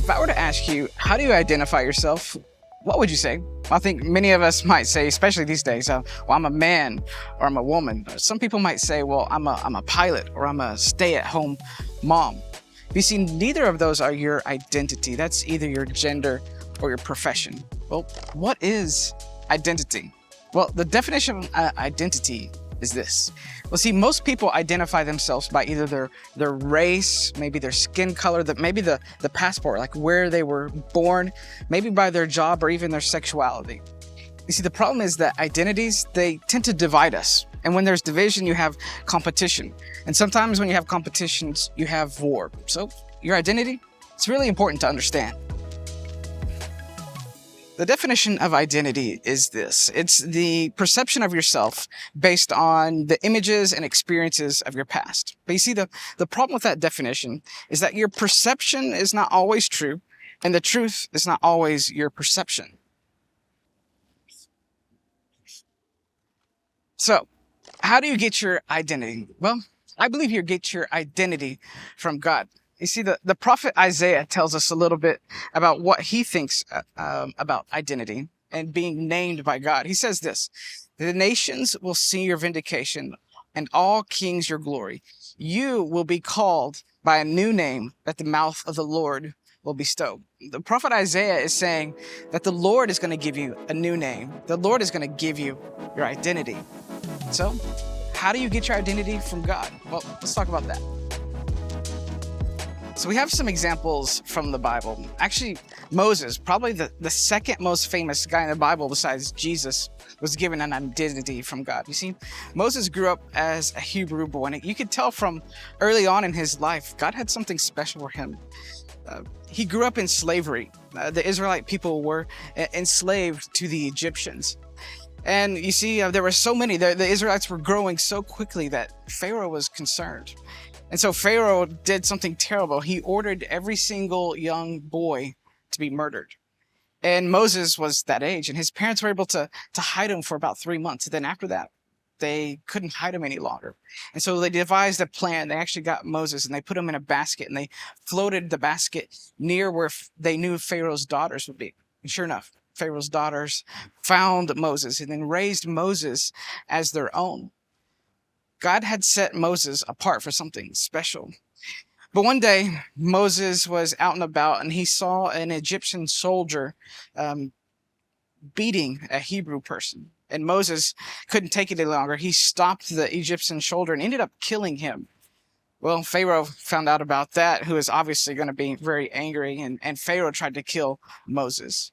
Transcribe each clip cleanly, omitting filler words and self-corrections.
If I were to ask you, how do you identify yourself? What would you say? I think many of us might say, especially these days, well, I'm a man or I'm a woman. Some people might say, well, I'm a pilot or I'm a stay-at-home mom. You see, neither of those are your identity. That's either your gender or your profession. Well, what is identity? Well, the definition of identity is this. Well, see, most people identify themselves by either their race, maybe their skin color, maybe the passport, like where they were born, maybe by their job or even their sexuality. You see, the problem is that identities, they tend to divide us. And when there's division, you have competition. And sometimes when you have competitions, you have war. So your identity, it's really important to understand. The definition of identity is this. It's the perception of yourself based on the images and experiences of your past. But you see, the problem with that definition is that your perception is not always true, and the truth is not always your perception. So, how do you get your identity? Well, I believe you get your identity from God. You see, the prophet Isaiah tells us a little bit about what he thinks about identity and being named by God. He says this: the nations will see your vindication and all kings your glory. You will be called by a new name that the mouth of the Lord will bestow. The prophet Isaiah is saying that the Lord is going to give you a new name. The Lord is going to give you your identity. So, how do you get your identity from God? Well, let's talk about that. So we have some examples from the Bible. Actually, Moses, probably the second most famous guy in the Bible besides Jesus, was given an identity from God. You see, Moses grew up as a Hebrew boy, and you could tell from early on in his life, God had something special for him. He grew up in slavery. The Israelite people were enslaved to the Egyptians. And you see, there were so many, the Israelites were growing so quickly that Pharaoh was concerned. And so Pharaoh did something terrible. He ordered every single young boy to be murdered. And Moses was that age, and his parents were able to hide him for about 3 months. And then after that, they couldn't hide him any longer. And so they devised a plan. They actually got Moses and they put him in a basket, and they floated the basket near where they knew Pharaoh's daughters would be. And sure enough, Pharaoh's daughters found Moses and then raised Moses as their own. God had set Moses apart for something special. But one day, Moses was out and about, and he saw an Egyptian soldier beating a Hebrew person. And Moses couldn't take it any longer. He stopped the Egyptian soldier and ended up killing him. Well, Pharaoh found out about that, who was obviously going to be very angry, and Pharaoh tried to kill Moses.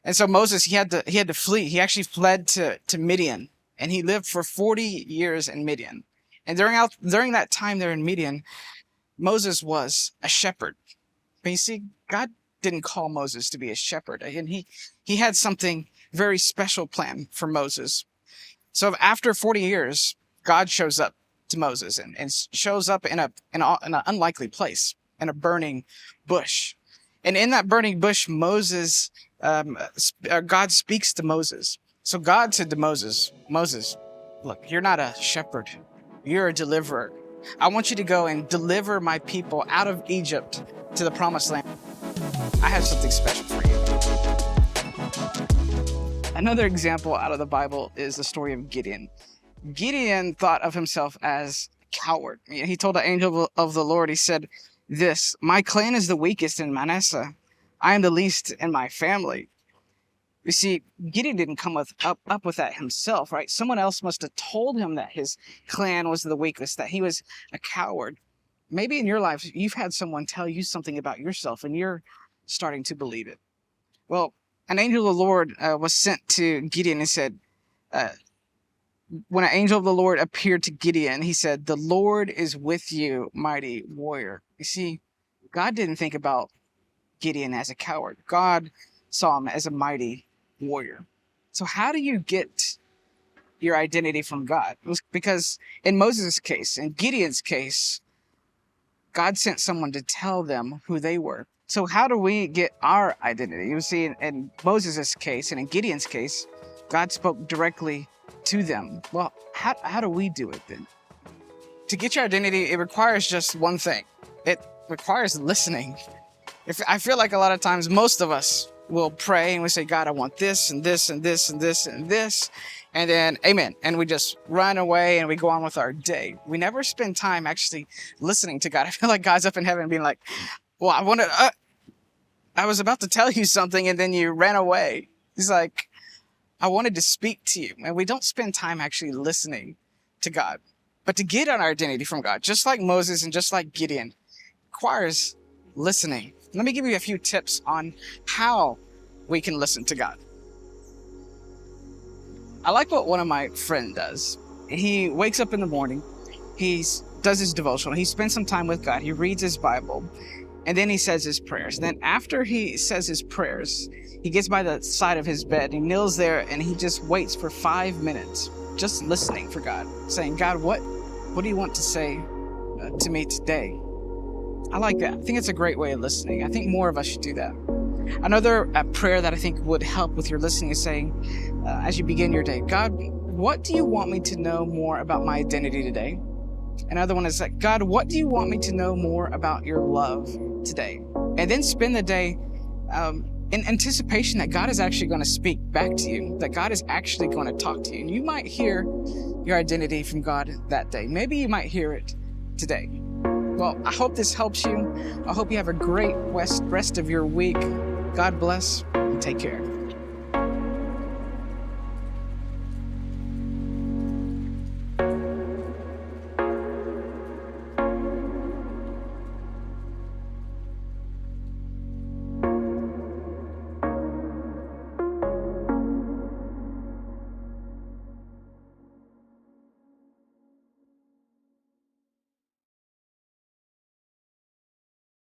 And so Moses, he had to flee. He actually fled to Midian. And he lived for 40 years in Midian. And during that time there in Midian, Moses was a shepherd. But you see, God didn't call Moses to be a shepherd. And he had something very special planned for Moses. So after 40 years, God shows up to Moses and shows up in an unlikely place, in a burning bush. And in that burning bush, God speaks to Moses. So God said to Moses, "Moses, look, you're not a shepherd. You're a deliverer. I want you to go and deliver my people out of Egypt to the promised land. I have something special for you." Another example out of the Bible is the story of Gideon. Gideon thought of himself as a coward. He told the angel of the Lord, he said this: "My clan is the weakest in Manasseh. I am the least in my family." You see, Gideon didn't come up with that himself, right? Someone else must have told him that his clan was the weakest, that he was a coward. Maybe in your life, you've had someone tell you something about yourself, and you're starting to believe it. Well, an angel of the Lord was sent to Gideon and said, when an angel of the Lord appeared to Gideon, he said, "The Lord is with you, mighty warrior." You see, God didn't think about Gideon as a coward. God saw him as a mighty warrior. So how do you get your identity from God? It was because in Moses' case, in Gideon's case, God sent someone to tell them who they were. So how do we get our identity? You see, in Moses' case and in Gideon's case, God spoke directly to them. Well, how do we do it then? To get your identity, it requires just one thing. It requires listening. If I feel like a lot of times most of us will pray and we say, God, I want this and this and this and this and this, and then amen, and we just run away and we go on with our day. We never spend time actually listening to God. I feel like God's up in heaven being like, well, I was about to tell you something and then you ran away. He's like, I wanted to speak to you. And we don't spend time actually listening to God. But to get an identity from God, just like Moses and just like Gideon, requires listening. Let me give you a few tips on how we can listen to God. I like what one of my friends does. He wakes up in the morning, he does his devotional, he spends some time with God, he reads his Bible, and then he says his prayers. Then after he says his prayers, he gets by the side of his bed, he kneels there, and he just waits for 5 minutes, just listening for God, saying, God, what do you want to say to me today? I like that. I think it's a great way of listening. I think more of us should do that. Another prayer that I think would help with your listening is saying, as you begin your day, God, what do you want me to know more about my identity today? Another one is like, God, what do you want me to know more about your love today? And then spend the day in anticipation that God is actually going to speak back to you, that God is actually going to talk to you. And you might hear your identity from God that day. Maybe you might hear it today. Well, I hope this helps you. I hope you have a great rest of your week. God bless and take care.